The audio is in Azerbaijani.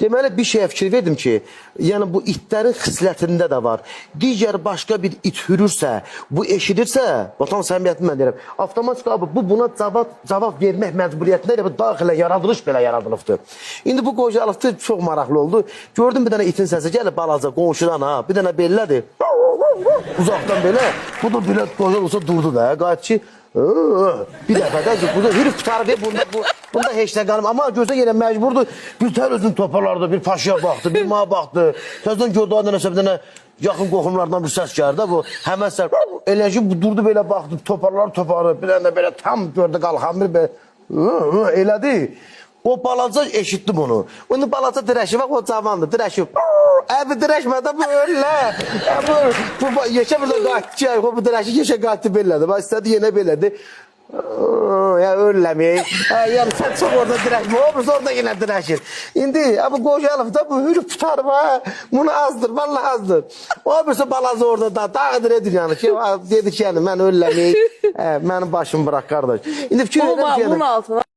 Deməli, bir şeyə fikir verdim ki, yəni bu itlərin xislətində də var. Digər başqa bir it hürürsə, bu eşidirsə, vatan səmiyyətini mən deyirəm, avtomatik abi, bu buna cavab vermək məcburiyyətində elə bu daxilə yaradılış belə yaradılıbdır. İndi bu qocalıqda çox maraqlı oldu. Gördüm bir dənə itin səsi gəlir balaca, qonşudan ha, bir dənə bellədir. Uzaqdan belə, bu da belə qoca olsa durdu da, qayıt ki, bir dəfə də burada hürüb tutarıb, bunda heç nə qalım. Amma gözə yenə məcburdur, bir tər özünü toparlardı, bir paşaya baxdı, bir mağa baxdı. Təzdən gördü, bir dənə yaxın qoxumlardan bir səs gəldi, bu həmən səs, eləcə bu durdu belə baxdı, toparlar, bir dənə belə tam gördü, qalxamır, elədi. O balaca eşitdi bunu. Onu balaca dirəşi, bax o cavandır, dirəşi. Əbi dirəşmədə bu öyle. Bu yeşə burada qayıtçı, bu dirəşi yeşə qayıtdı belədi. Bax istədi yenə belədi. Ya ölləməyək. Yəni sən çox orada dirəşmə, o orada yenə dirəşir. İndi bu qocalıqda da bu hürüb tutarım ha. Bunu azdır, vallahi azdır. O birisi balaca orada da dağıdır edir yəni ki, dedi ki, yəni mən ölləməyək. Mənim başımı bırak qardaş. İndi fikir edirəm ki, bunun altına